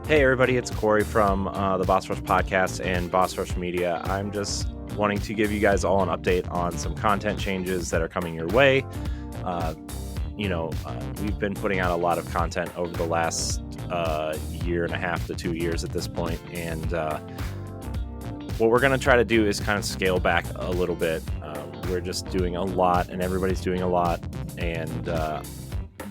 Hey everybody, it's Corey from the Boss Rush Podcast and Boss Rush Media. I'm just wanting to give you guys all an update on some content changes that are coming your way. We've been putting out a lot of content over the last year and a half to 2 years at this point, and what we're going to try to do is kind of scale back a little bit. We're just doing a lot, and everybody's doing a lot, and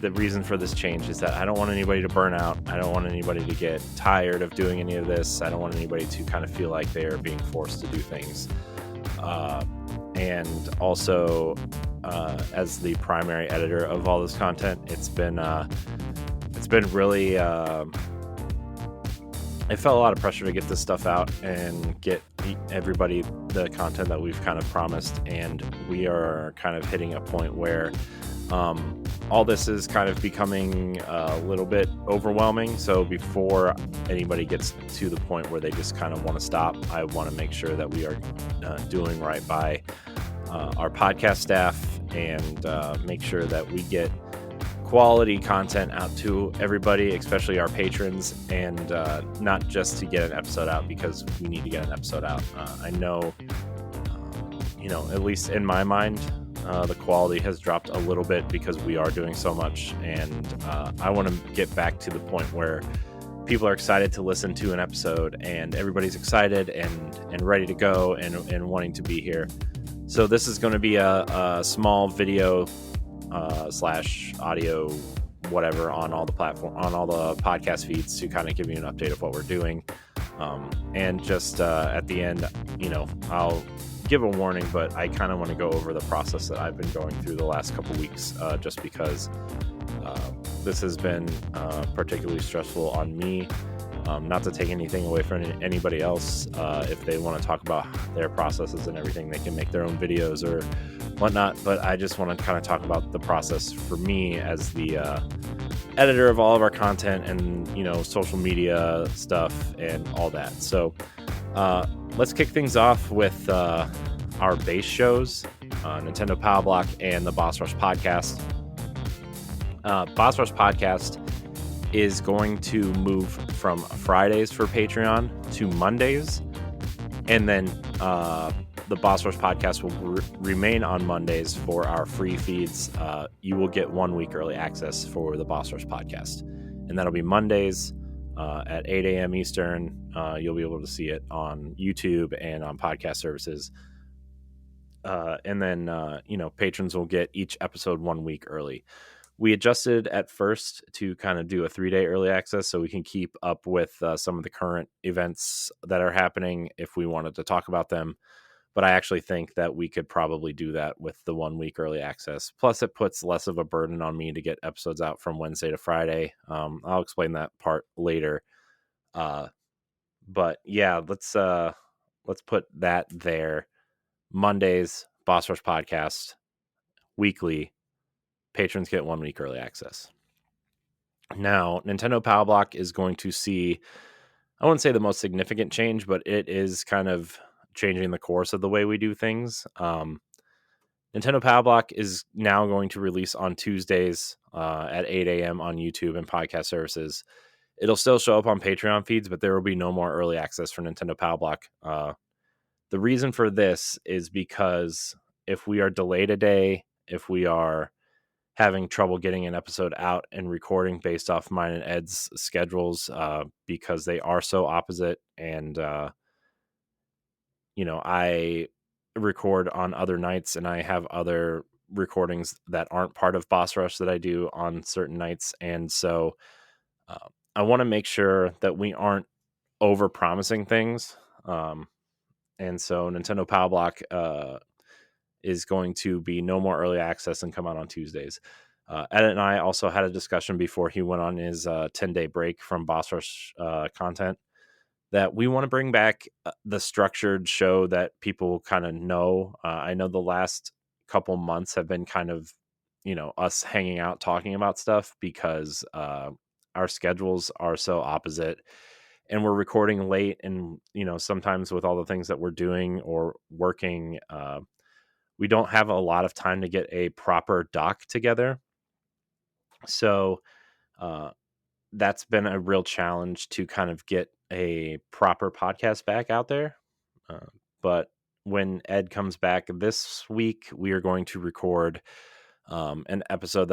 the reason for this change is that I don't want anybody to burn out. I don't want anybody to get tired of doing any of this. I don't want anybody to kind of feel like they're being forced to do things. And also, as the primary editor of all this content, it's been really. It felt a lot of pressure to get this stuff out and get everybody the content that we've kind of promised, and we are kind of hitting a point where all this is kind of becoming a little bit overwhelming. So before anybody gets to the point where they just kind of want to stop, I want to make sure that we are doing right by our podcast staff and make sure that we get quality content out to everybody, especially our patrons, and not just to get an episode out because we need to get an episode out. I know, at least in my mind, the quality has dropped a little bit because we are doing so much, and I want to get back to the point where people are excited to listen to an episode and everybody's excited and ready to go and wanting to be here. So this is going to be a small video / audio, whatever, on all the podcast feeds to kind of give you an update of what we're doing. And just at the end, I'll give a warning, but I kind of want to go over the process that I've been going through the last couple weeks, just because this has been particularly stressful on me. Not to take anything away from anybody else. If they want to talk about their processes and everything, they can make their own videos or whatnot. But I just want to kind of talk about the process for me as the editor of all of our content and, social media stuff and all that. So let's kick things off with our base shows, Nintendo Power Block and the Boss Rush Podcast. Boss Rush Podcast is going to move from Fridays for Patreon to Mondays, and then the Boss Rush Podcast will remain on Mondays for our free feeds. You will get 1 week early access for the Boss Rush Podcast, and that'll be Mondays at 8 a.m. Eastern. You'll be able to see it on YouTube and on podcast services. And then, patrons will get each episode 1 week early. We adjusted at first to kind of do a 3-day early access so we can keep up with some of the current events that are happening if we wanted to talk about them. But I actually think that we could probably do that with the 1 week early access. Plus, it puts less of a burden on me to get episodes out from Wednesday to Friday. I'll explain that part later. But yeah, let's put that there. Mondays, Boss Rush Podcast, weekly. Patrons get 1 week early access. Now, Nintendo Power Block is going to see, I wouldn't say the most significant change, but it is kind of changing the course of the way we do things. Nintendo Power Block is now going to release on Tuesdays at 8 a.m. on YouTube and podcast services. It'll still show up on Patreon feeds, but there will be no more early access for Nintendo Power Block. The reason for this is because if we are delayed a day, if we are having trouble getting an episode out and recording based off mine and Ed's schedules, because they are so opposite, and I record on other nights and I have other recordings that aren't part of Boss Rush that I do on certain nights, and so I want to make sure that we aren't over promising things, and so Nintendo Power Block is going to be no more early access and come out on Tuesdays. Ed and I also had a discussion before he went on his 10-day break from Boss Rush content that we want to bring back the structured show that people kind of know. I know the last couple months have been kind of, us hanging out, talking about stuff because our schedules are so opposite and we're recording late. And, sometimes with all the things that we're doing or working, we don't have a lot of time to get a proper doc together. So that's been a real challenge to kind of get a proper podcast back out there. Uh, but when Ed comes back this week, we are going to record an episode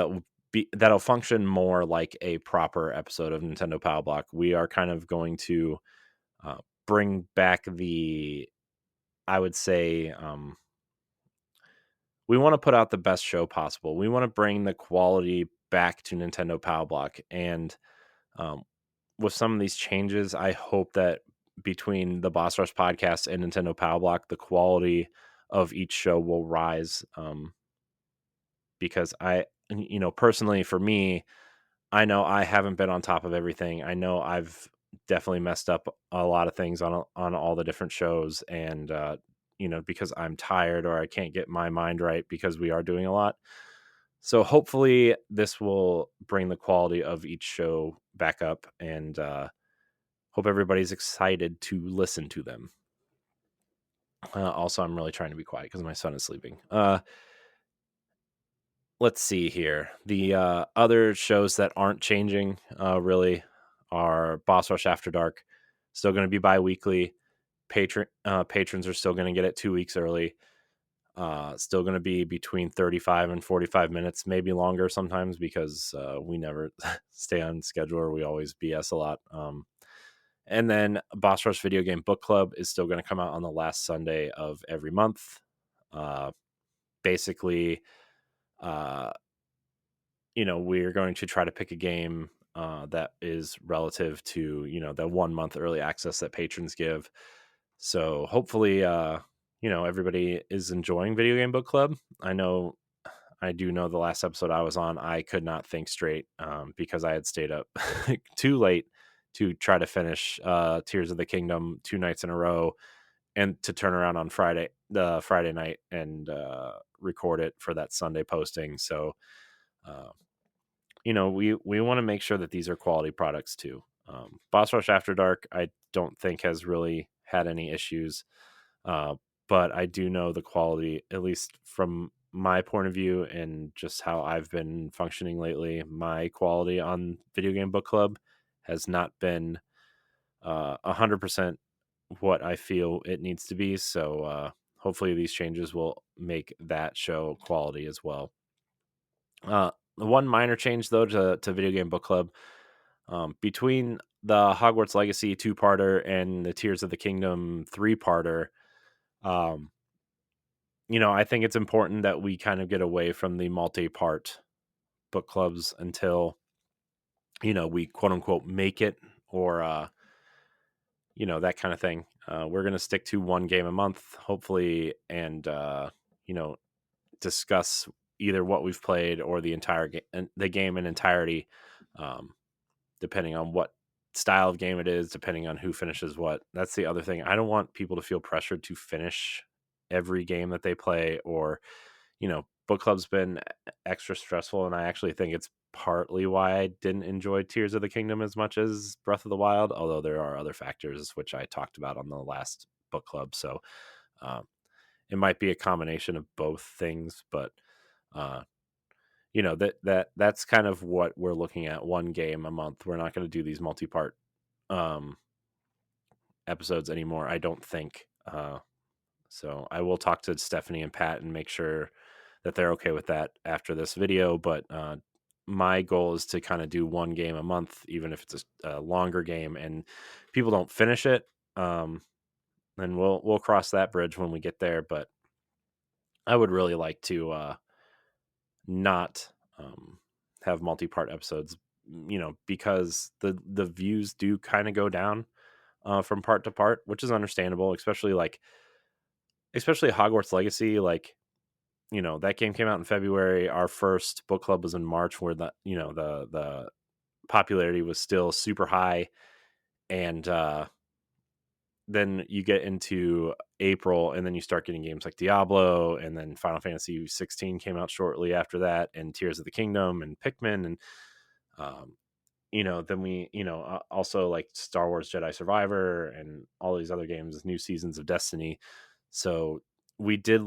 that'll function more like a proper episode of Nintendo Power Block. We are kind of going to uh, bring back I would say, we want to put out the best show possible. We want to bring the quality back to Nintendo Power Block, and um, with some of these changes, I hope that between the Boss Rush podcast and Nintendo Power Block, the quality of each show will rise. Because personally for me, I know I haven't been on top of everything. I know I've definitely messed up a lot of things on all the different shows, and because I'm tired or I can't get my mind right because we are doing a lot. So hopefully this will bring the quality of each show back up, and hope everybody's excited to listen to them. Also, I'm really trying to be quiet because my son is sleeping. Let's see here. The other shows that aren't changing really are Boss Rush After Dark. Still going to be bi-weekly. Patrons are still going to get it 2 weeks early. Still going to be between 35 and 45 minutes, maybe longer sometimes, because we never stay on schedule, or we always BS a lot. And then Boss Rush Video Game Book Club is still going to come out on the last Sunday of every month. Basically, we're going to try to pick a game that is relative to, the 1 month early access that patrons give. So hopefully, everybody is enjoying Video Game Book Club. I do know the last episode I was on, I could not think straight because I had stayed up too late to try to finish Tears of the Kingdom 2 nights in a row, and to turn around on the Friday night, and record it for that Sunday posting. So, uh, we want to make sure that these are quality products too. Boss Rush After Dark, I don't think has really had any issues, but I do know the quality, at least from my point of view and just how I've been functioning lately. My quality on Video Game Book Club has not been 100% what I feel it needs to be. So hopefully these changes will make that show quality as well. The one minor change though to Video Game Book Club, between the Hogwarts Legacy 2-parter and the Tears of the Kingdom 3-parter, um, I think it's important that we kind of get away from the multi-part book clubs until we quote unquote make it, or that kind of thing. We're going to stick to one game a month, hopefully, and discuss either what we've played or the entire the game in entirety, um, depending on what style of game it is, depending on who finishes what. That's the other thing. I don't want people to feel pressured to finish every game that they play, or book club's been extra stressful, and I actually think it's partly why I didn't enjoy Tears of the Kingdom as much as Breath of the Wild, although there are other factors which I talked about on the last book club. So um, it might be a combination of both things, but uh, that's kind of what we're looking at. One game a month. We're not going to do these multi-part um, episodes anymore, I don't think. So I will talk to Stephanie and Pat and make sure that they're okay with that after this video. But my goal is to kind of do one game a month, even if it's a longer game, and people don't finish it. Then we'll cross that bridge when we get there. But I would really like to not have multi-part episodes, because the views do kind of go down from part to part, which is understandable, especially Hogwarts Legacy. Like, that game came out in February. Our first book club was in March, where the popularity was still super high, and then you get into April, and then you start getting games like Diablo, and then Final Fantasy 16 came out shortly after that, and Tears of the Kingdom and Pikmin, and um, then we, also like Star Wars Jedi Survivor and all these other games, new seasons of Destiny. So we did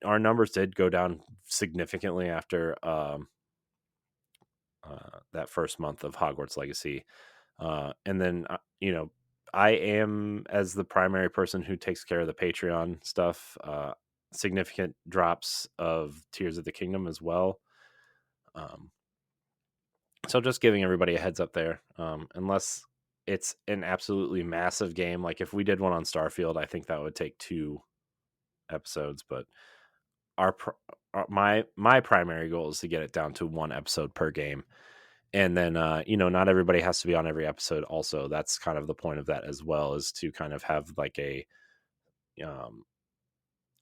our numbers did go down significantly after that first month of Hogwarts Legacy. And then, I am, as the primary person who takes care of the Patreon stuff, significant drops of Tears of the Kingdom as well. Um, so just giving everybody a heads up there, unless it's an absolutely massive game. Like if we did one on Starfield, I think that would take 2 episodes, but our, my primary goal is to get it down to 1 episode per game. And then, not everybody has to be on every episode. Also, that's kind of the point of that as well, is to kind of have like um,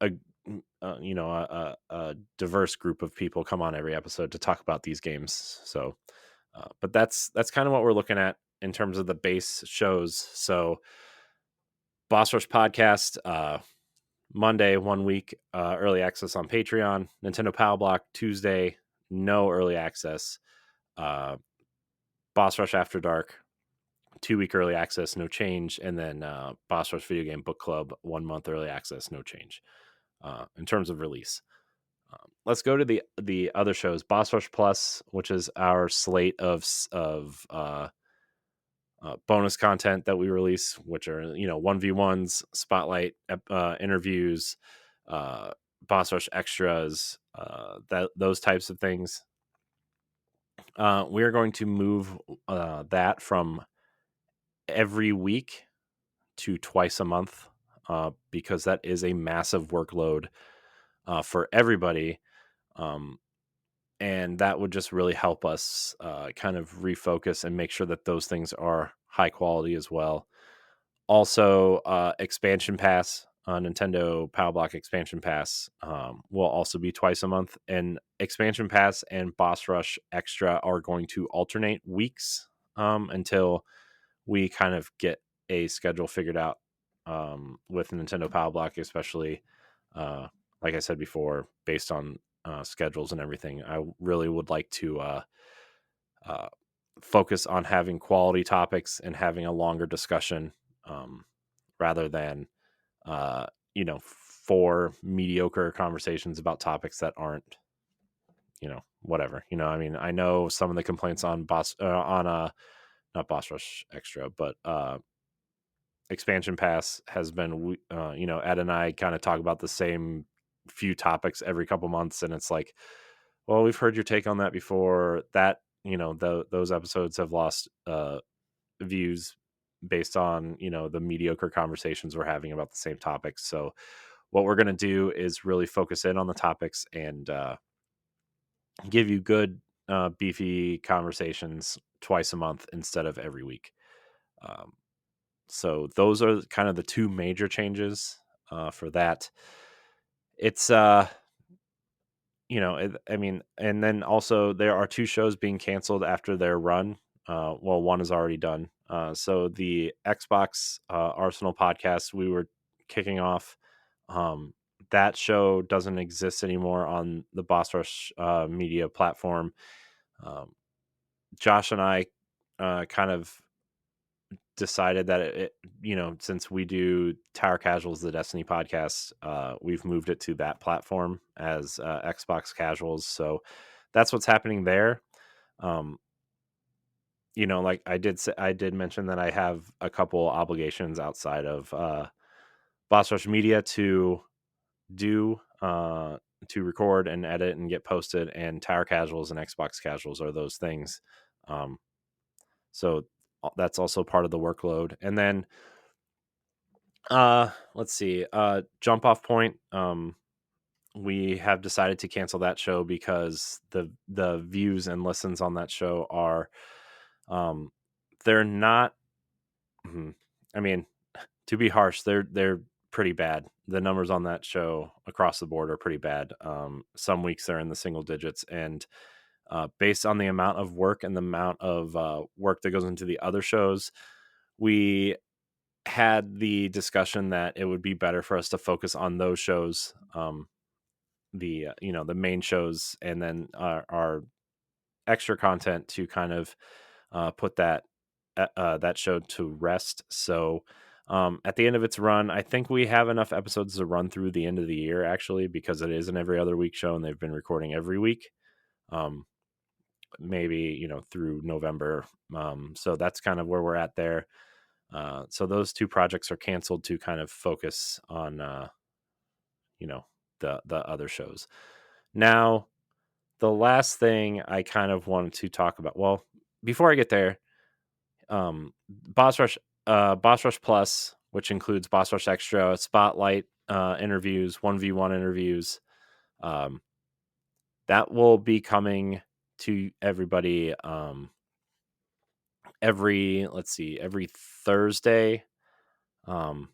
a, a diverse group of people come on every episode to talk about these games. So, but that's kind of what we're looking at in terms of the base shows. So, Boss Rush Podcast, Monday, 1 week, early access on Patreon. Nintendo Power Block Tuesday, no early access. Boss Rush After Dark, 2 week early access, no change. And then Boss Rush Video Game Book Club, 1 month early access, no change in terms of release. Let's go to the other shows. Boss Rush Plus, which is our slate of bonus content that we release, which are 1v1s, spotlight interviews, Boss Rush extras, those types of things. We are going to move that from every week to twice a month, because that is a massive workload for everybody. And that would just really help us kind of refocus and make sure that those things are high quality as well. Also, Expansion Pass, Nintendo Power Block Expansion Pass, will also be twice a month. And Expansion Pass and Boss Rush Extra are going to alternate weeks until we kind of get a schedule figured out with Nintendo Power Block, especially, like I said before, based on schedules and everything. I really would like to focus on having quality topics and having a longer discussion, rather than, 4 mediocre conversations about topics that aren't, whatever. I mean, I know some of the complaints on not Boss Rush Extra, but Expansion Pass has been, Ed and I kind of talk about the same few topics every couple months, and it's like, well, we've heard your take on that before. That, those episodes have lost views based on, the mediocre conversations we're having about the same topics. So what we're going to do is really focus in on the topics and give you good, beefy conversations twice a month instead of every week. So those are kind of the 2 major changes for that. It's I mean, and then also there are 2 shows being canceled after their run. Well, one is already done. So the Xbox Arsenal podcast we were kicking off, that show doesn't exist anymore on the Boss Rush media platform. Josh and I kind of decided that since we do Tower Casuals, the Destiny podcast, we've moved it to that platform as Xbox Casuals. So that's what's happening there. Like I did mention that I have a couple obligations outside of Boss Rush Media to do, to record and edit and get posted, and Tower Casuals and Xbox Casuals are those things. So that's also part of the workload. And then let's see, Jump Off Point, we have decided to cancel that show because the views and listens on that show are they're not, I mean, to be harsh, they're pretty bad. The numbers on that show across the board are pretty bad. Some weeks they're in the single digits, and based on the amount of work and the amount of work that goes into the other shows, we had the discussion that it would be better for us to focus on those shows, the main shows, and then our extra content to kind of put that show to rest. So at the end of its run, I think we have enough episodes to run through the end of the year, actually, because it is an every other week show and they've been recording every week. maybe, through November. So that's kind of where we're at there. So those two projects are canceled to kind of focus on, you know, the other shows. Now, the last thing I kind of wanted to talk about, well, before I get there, Boss Rush Plus, which includes Boss Rush Extra, Spotlight interviews, 1v1 interviews, um, that will be coming to everybody every Thursday. Um,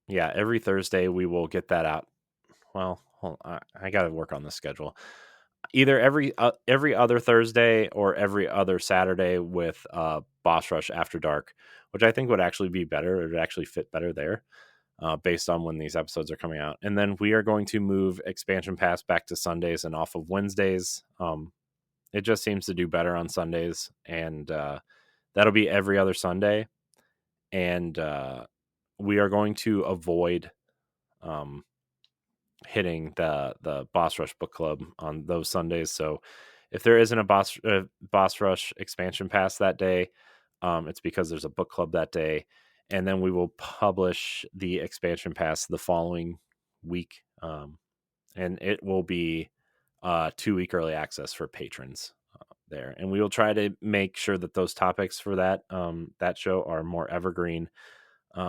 yeah, every Thursday we will get that out. Well, I got to work on the schedule. Either every other Thursday or every other Saturday with Boss Rush After Dark, which I think would actually be better. It would actually fit better there, based on when these episodes are coming out. And then we are going to move Expansion Pass back to Sundays and off of Wednesdays. It just seems to do better on Sundays, and that'll be every other Sunday. And we are going to avoid um, hitting the Boss Rush book club on those Sundays. So if there isn't a Boss Rush expansion pass that day, it's because there's a book club that day, and then we will publish the expansion pass the following week, and it will be 2-week early access for patrons there, and we will try to make sure that those topics for that show are more evergreen,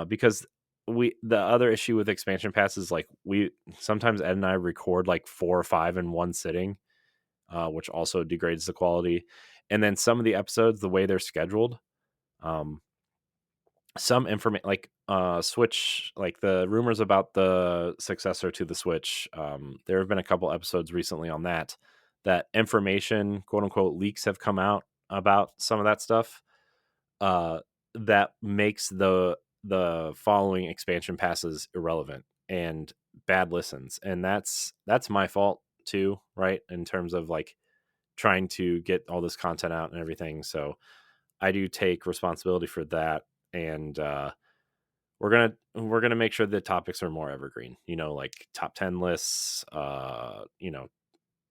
because the other issue with expansion passes, like, we sometimes Ed and I record like 4 or 5 in one sitting, which also degrades the quality. And then some of the episodes, the way they're scheduled, um, some information like Switch, like the rumors about the successor to the Switch. There have been a couple episodes recently on that information, quote unquote, leaks have come out about some of that stuff, uh, that makes the following expansion passes irrelevant and bad listens, and that's my fault too, right? In terms of like trying to get all this content out and everything. So I do take responsibility for that, and we're gonna make sure the topics are more evergreen. Like top 10 lists.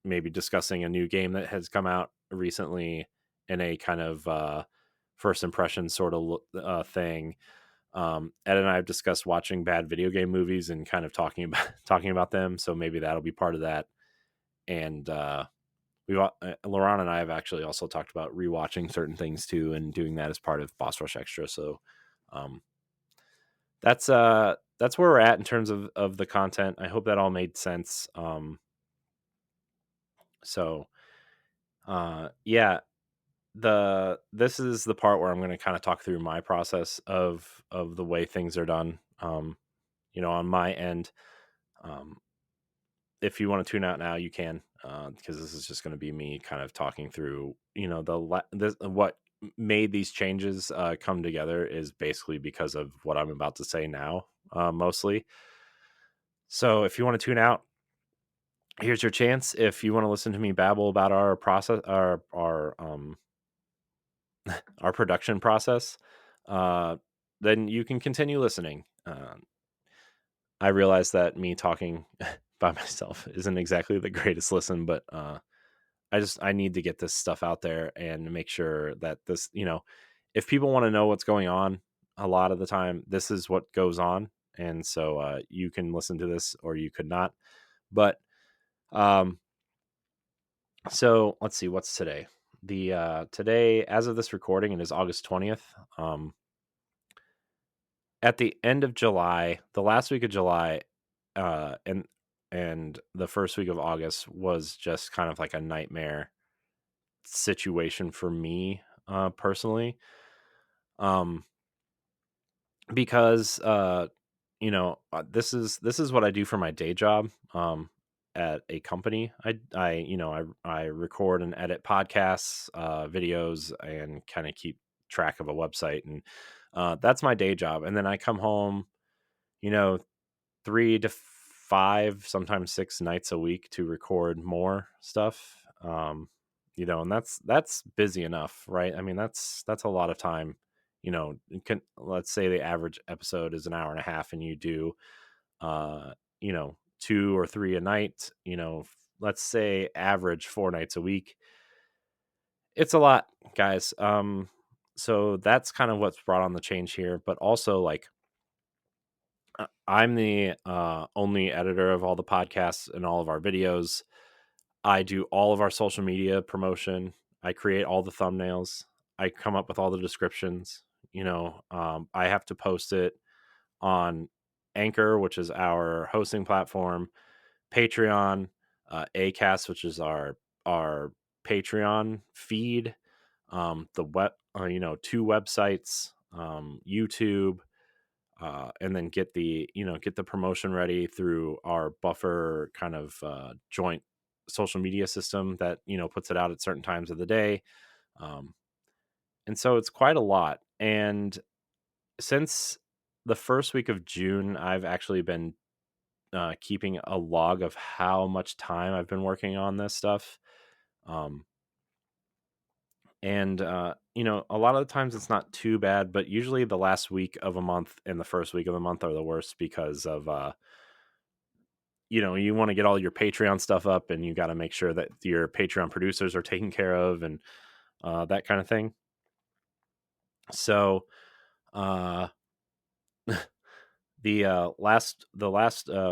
Maybe discussing a new game that has come out recently in a kind of first impression sort of thing. Ed and I have discussed watching bad video game movies and kind of talking about talking about them. So maybe that'll be part of that. And Laurent and I have actually also talked about rewatching certain things too, and doing that as part of Boss Rush Extra. So um, that's where we're at in terms of the content. I hope that all made sense. So yeah, this is the part where I'm going to kind of talk through my process of the way things are done. On my end, um, if you want to tune out now, you can, because this is just going to be me kind of talking through, what made these changes come together is basically because of what I'm about to say now, mostly. So if you want to tune out, here's your chance. If you want to listen to me babble about our process, our production process, then you can continue listening. I realize that me talking by myself isn't exactly the greatest listen, but I need to get this stuff out there and make sure that this, if people want to know what's going on, a lot of the time, this is what goes on. And so you can listen to this or you could not. But so let's see, what's today? Today, as of this recording, it is August 20th. At the end of July, the last week of July, and the first week of August was just kind of like a nightmare situation for me, personally, um, because this is what I do for my day job, at a company. I record and edit podcasts, videos, and kind of keep track of a website, and that's my day job. And then I come home, you know 3 to 5, sometimes 6 nights a week to record more stuff. And that's busy enough, right? I mean, that's a lot of time. Let's say the average episode is an hour and a half, and you do, uh, 2 or 3 a night. Let's say average 4 nights a week. it's a lot, guys. So that's kind of what's brought on the change here. But also, like, I'm the only editor of all the podcasts and all of our videos. I do all of our social media promotion. I create all the thumbnails. I come up with all the descriptions. I have to post it on Anchor, which is our hosting platform, Patreon, Acast, which is our Patreon feed, the web, 2 websites, YouTube, and then get the promotion ready through our Buffer kind of joint social media system that puts it out at certain times of the day. Um, and so it's quite a lot. And since the first week of June, I've actually been keeping a log of how much time I've been working on this stuff. Um, and a lot of the times it's not too bad, but usually the last week of a month and the first week of the month are the worst because of you want to get all your Patreon stuff up, and you got to make sure that your Patreon producers are taken care of, and that kind of thing. So uh the last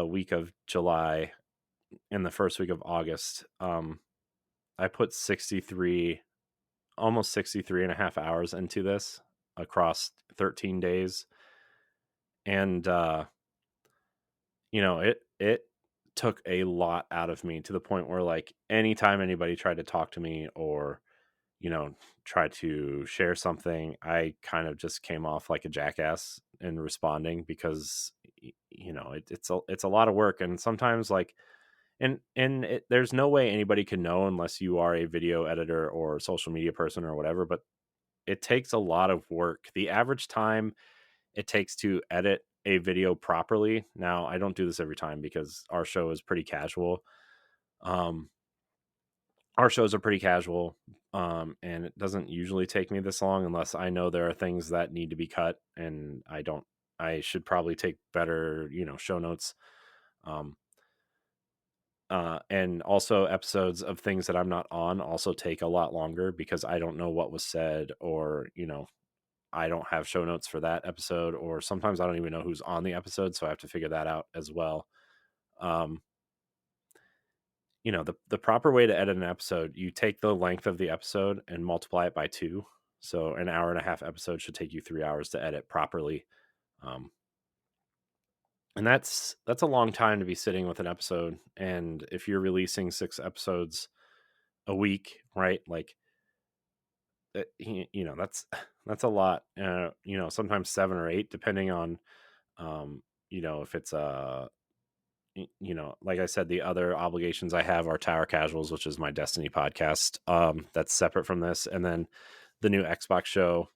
week of July and the first week of August, I put 63 almost 63 and a half hours into this across 13 days. And it took a lot out of me, to the point where, like, anytime anybody tried to talk to me or try to share something, I kind of just came off like a jackass in responding, because it's a lot of work. And sometimes, like, there's no way anybody can know unless you are a video editor or social media person or whatever, but it takes a lot of work. The average time it takes to edit a video properly. Now, I don't do this every time because our show is pretty casual. Um, our shows are pretty casual, and it doesn't usually take me this long unless I know there are things that need to be cut, and I should probably take better, show notes. Um, and also, episodes of things that I'm not on also take a lot longer because I don't know what was said, or I don't have show notes for that episode, or sometimes I don't even know who's on the episode, so I have to figure that out as well. Um, the proper way to edit an episode, you take the length of the episode and multiply it by 2. So an hour and a half episode should take you 3 hours to edit properly. Um, and that's a long time to be sitting with an episode. And if you're releasing 6 episodes a week, right? Like, that's a lot. Sometimes 7 or 8, depending on, if it's like I said, the other obligations I have are Tower Casuals, which is my Destiny podcast. That's separate from this, and then the new Xbox show,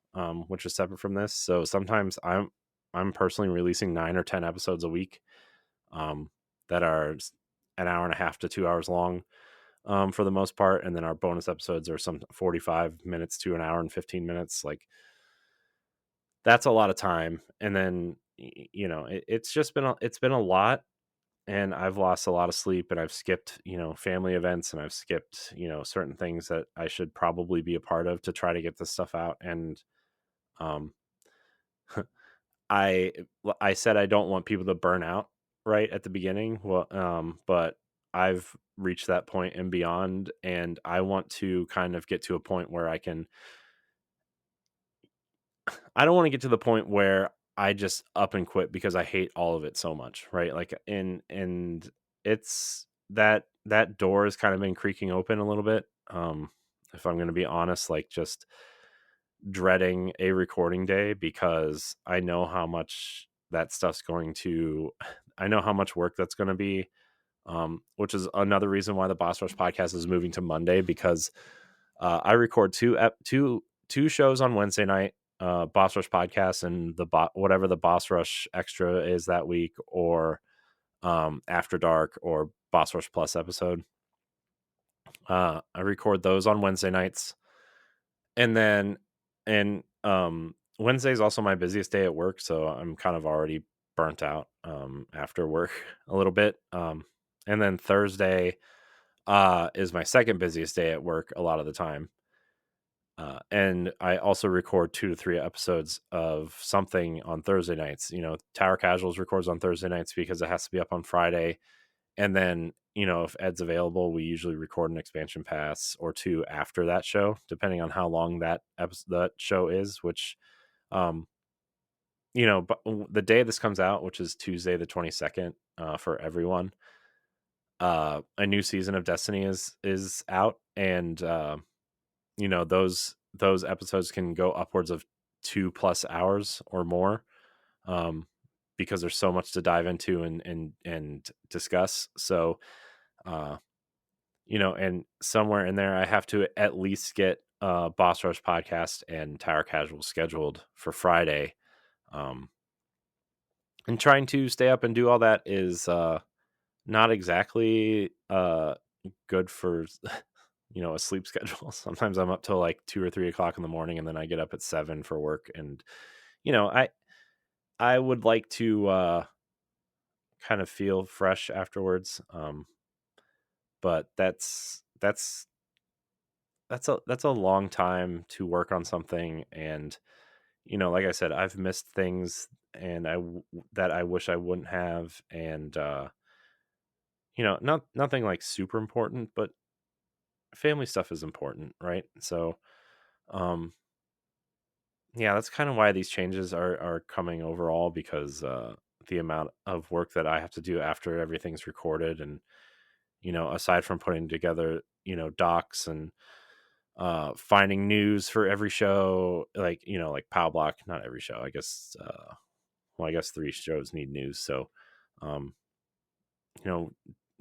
which is separate from this. So sometimes I'm personally releasing 9 or 10 episodes a week, that are an hour and a half to 2 hours long, for the most part, and then our bonus episodes are some 45 minutes to an hour and 15 minutes. Like, that's a lot of time. And then it's been a lot, and I've lost a lot of sleep, and I've skipped, family events, and I've skipped, certain things that I should probably be a part of to try to get this stuff out. And um I I said I don't want people to burn out right at the beginning. Well, but I've reached that point and beyond, and I want to kind of get to a point where I don't want to get to the point where I just up and quit because I hate all of it so much, right? Like, and it's that door has kind of been creaking open a little bit. If I'm going to be honest, like, just dreading a recording day, because I know how much that stuff's going to I know how much work that's going to be. Which is another reason why the Boss Rush podcast is moving to Monday, because I record two shows on Wednesday night, Boss Rush podcast and whatever the Boss Rush extra is that week, or After Dark, or Boss Rush Plus episode. I record those on Wednesday nights, and then and Wednesday is also my busiest day at work, so I'm kind of already burnt out after work a little bit. And then Thursday is my second busiest day at work a lot of the time. And I also record 2 to 3 episodes of something on Thursday nights. Tower Casuals records on Thursday nights because it has to be up on Friday. And then, if Ed's available, we usually record an expansion pass or two after that show, depending on how long that show is. Which, um, but the day this comes out, which is Tuesday the 22nd, for everyone, a new season of Destiny is out, and those episodes can go upwards of 2+ hours or more, um, because there's so much to dive into and discuss. So, uh, and somewhere in there, I have to at least get Boss Rush podcast and Tower Casual scheduled for Friday. Um, and trying to stay up and do all that is not exactly good for a sleep schedule. Sometimes I'm up till like 2 or 3 o'clock in the morning, and then I get up at 7 for work. And I would like to kind of feel fresh afterwards. But that's a long time to work on something. And like I said, I've missed things, and that I wish I wouldn't have. And nothing like super important, but family stuff is important, right? So, um, yeah, that's kind of why these changes are coming overall, because the amount of work that I have to do after everything's recorded, and aside from putting together docs and finding news for every show, like Pow Block, not every show, I guess. Well, I guess 3 shows need news, so um, you know,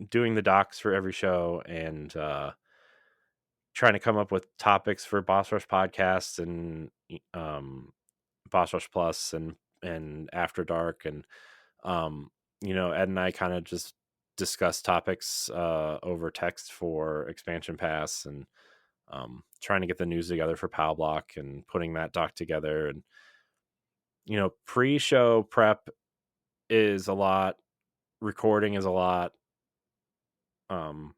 doing the docs for every show, and trying to come up with topics for Boss Rush podcasts, and Boss Rush Plus, and After Dark. And Ed and I kind of just discuss topics over text for Expansion Pass, and trying to get the news together for Pow Block, and putting that doc together. And pre-show prep is a lot, recording is a lot, um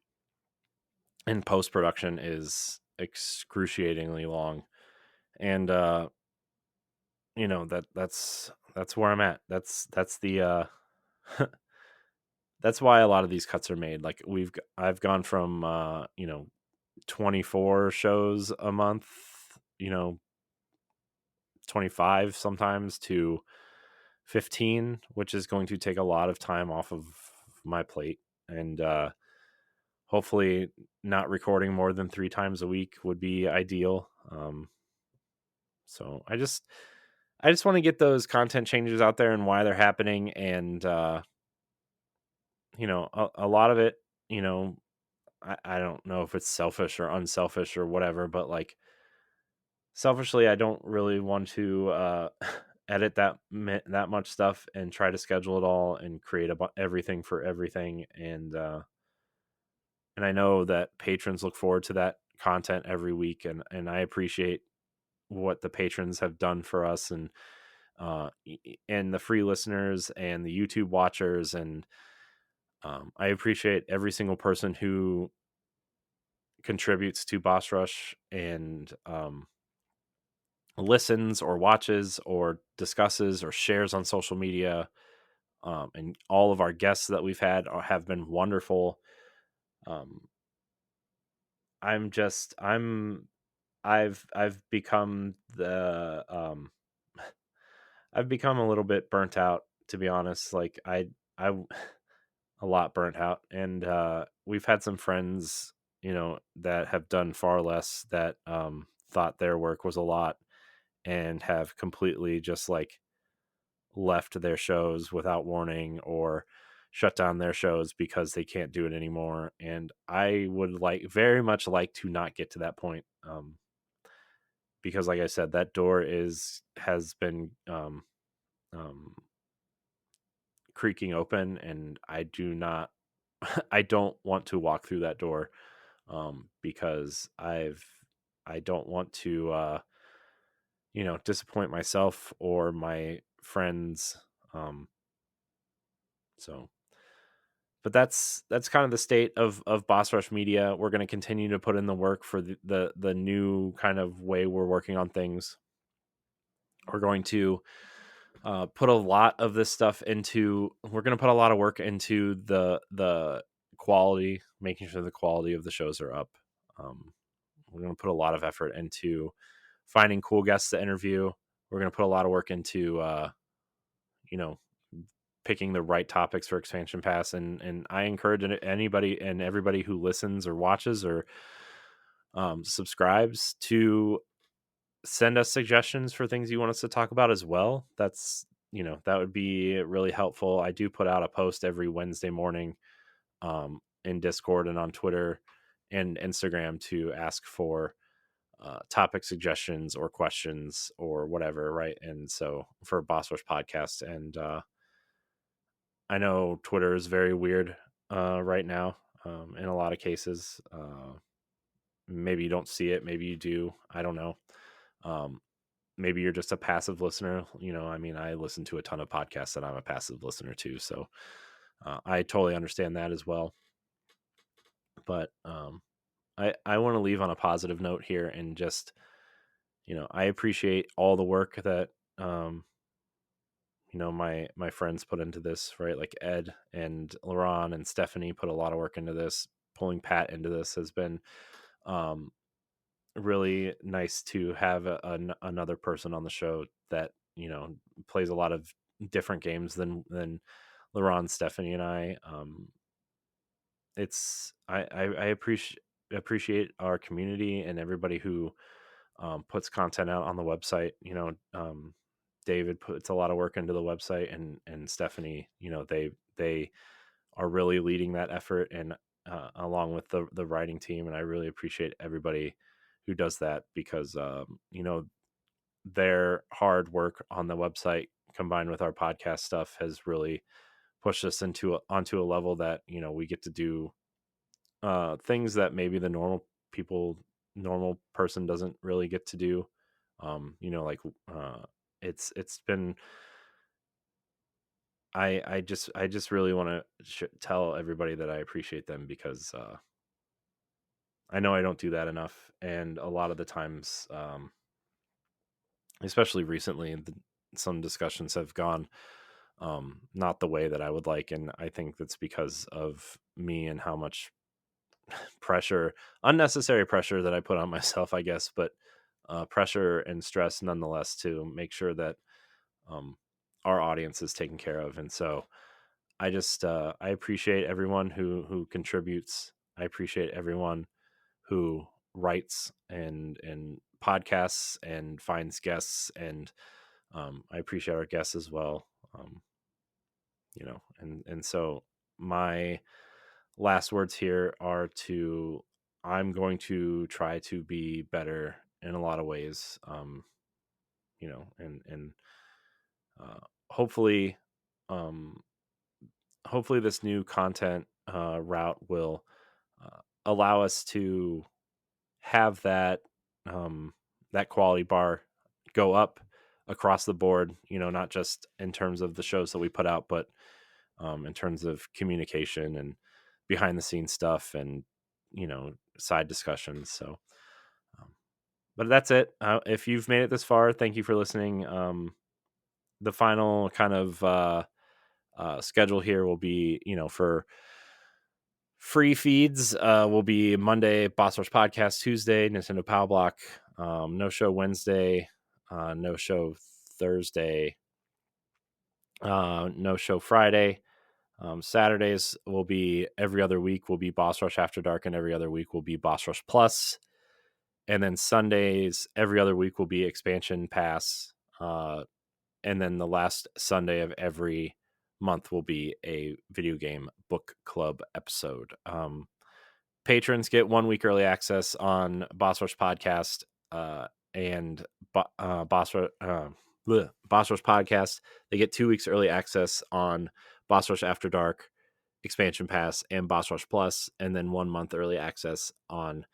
and post-production is excruciatingly long. And that's where I'm at. That's the that's why a lot of these cuts are made. Like I've gone from 24 shows a month, 25 sometimes, to 15, which is going to take a lot of time off of my plate. And hopefully not recording more than 3 times a week would be ideal. So I just want to get those content changes out there and why they're happening. And a lot of it, I don't know if it's selfish or unselfish or whatever, but like, selfishly, I don't really want to edit that much stuff and try to schedule it all and create everything for everything. And I know that patrons look forward to that content every week, and I appreciate what the patrons have done for us, and the free listeners and the YouTube watchers. And I appreciate every single person who contributes to Boss Rush, and listens or watches or discusses or shares on social media. And all of our guests that we've had have been wonderful. Um, I'm just I've become I've become a little bit burnt out, to be honest. Like I a lot burnt out. And we've had some friends, that have done far less, that thought their work was a lot, and have completely just like left their shows without warning, or shut down their shows because they can't do it anymore. And I would very much like to not get to that point, because like I said, that door has been um, creaking open, and I do not I don't want to walk through that door, because I don't want to disappoint myself or my friends. um so but that's kind of the state of Boss Rush Media. We're going to continue to put in the work for the new kind of way we're working on things. We're going to put a lot of this stuff into. We're going to put a lot of work into the quality, making sure the quality of the shows are up. We're going to put a lot of effort into finding cool guests to interview. We're going to put a lot of work into you know, picking the right topics for Expansion Pass, and I encourage anybody and everybody who listens or watches or subscribes to send us suggestions for things you want us to talk about as well. That's, that would be really helpful. I do put out a post every Wednesday morning in Discord and on Twitter and Instagram to ask for topic suggestions or questions or whatever, right? And so for Boss Rush Podcast, and I know Twitter is very weird right now in a lot of cases. Maybe you don't see it, maybe you do. I don't know. Um, Maybe you're just a passive listener. I mean, I listen to a ton of podcasts and I'm a passive listener too. So I totally understand that as well. But I want to leave on a positive note here and just, I appreciate all the work that, my friends put into this, right? Like Ed and Laron and Stephanie put a lot of work into this. Pulling Pat into this has been um, really nice to have another person on the show that plays a lot of different games than Laron, Stephanie, and I. It's I appreciate our community and everybody who puts content out on the website. David puts a lot of work into the website, and Stephanie, they are really leading that effort, and along with the writing team. And I really appreciate everybody who does that, because their hard work on the website combined with our podcast stuff has really pushed us onto a level that we get to do things that maybe the normal person doesn't really get to do. Like it's been, I just really want to tell everybody that I appreciate them, because I know I don't do that enough, and a lot of the times, especially recently, some discussions have gone not the way that I would like, and I think that's because of me and how much pressure, unnecessary pressure, that I put on myself, I guess, but pressure and stress nonetheless, to make sure that um, our audience is taken care of. And so I appreciate everyone who contributes. I appreciate everyone who writes and podcasts and finds guests, and I appreciate our guests as well. And so my last words here are I'm going to try to be better in a lot of ways. And uh, hopefully, um, hopefully this new content route will allow us to have that quality bar go up across the board, not just in terms of the shows that we put out, but in terms of communication and behind the scenes stuff, and side discussions. So but that's it. If you've made it this far, thank you for listening. The final kind of schedule here will be, for free feeds, will be Monday, Boss Rush Podcast; Tuesday, Nintendo Power Block; no show Wednesday; no show Thursday; no show Friday. Saturdays will be every other week will be Boss Rush After Dark, and every other week will be Boss Rush Plus. And then Sundays, every other week, will be Expansion Pass. And then the last Sunday of every month will be a video game book club episode. Patrons get 1 week early access on Boss Rush Podcast and Boss Rush Podcast. They get 2 weeks early access on Boss Rush After Dark, Expansion Pass, and Boss Rush Plus, and then 1 month early access on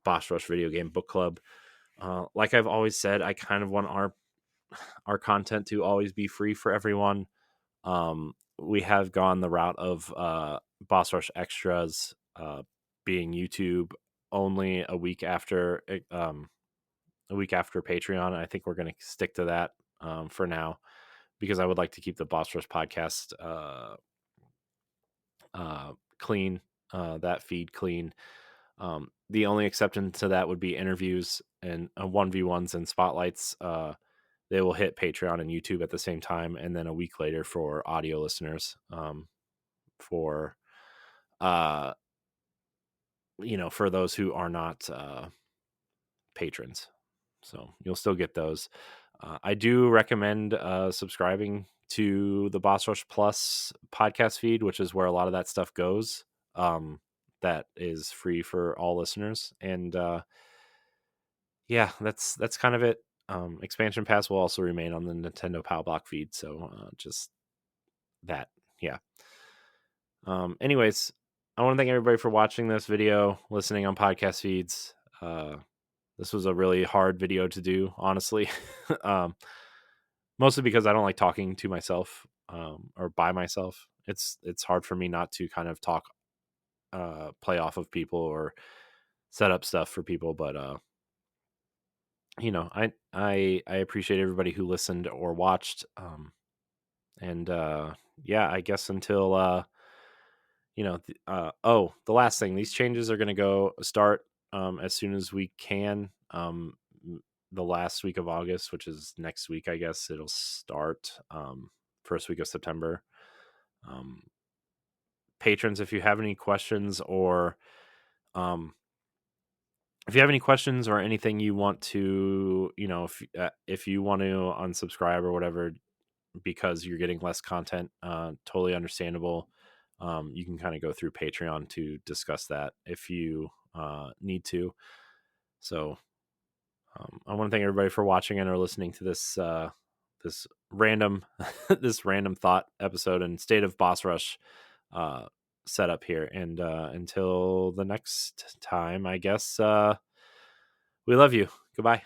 Boss Rush Video Game Book Club. Like I've always said, I kind of want our content to always be free for everyone. we have gone the route of Boss Rush Extras being YouTube only a week after Patreon. I think we're going to stick to that for now, because I would like to keep the Boss Rush podcast clean, that feed clean. The only exception to that would be interviews and 1v1s and spotlights. They will hit Patreon and YouTube at the same time, and then a week later for audio listeners. For for those who are not patrons, so you'll still get those. I do recommend subscribing to the Boss Rush Plus podcast feed, which is where a lot of that stuff goes. That is free for all listeners, and yeah, that's kind of it. Expansion Pass will also remain on the Nintendo PAL Block feed, so just that, yeah. Anyways, I want to thank everybody for watching this video, listening on podcast feeds. This was a really hard video to do, honestly. Mostly because I don't like talking to myself or by myself. It's hard for me not to kind of talk, play off of people or set up stuff for people. But I appreciate everybody who listened or watched. And yeah, I guess until the last thing, these changes are going to start as soon as we can. The last week of August, which is next week, I guess it'll start first week of September. Patrons, if you have any questions or anything you want to, if you want to unsubscribe or whatever because you're getting less content, totally understandable. You can kind of go through Patreon to discuss that if you need to. So I want to thank everybody for watching and or listening to this this random this random thought episode and State of Boss Rush setup here. And until the next time, I guess we love you. Goodbye.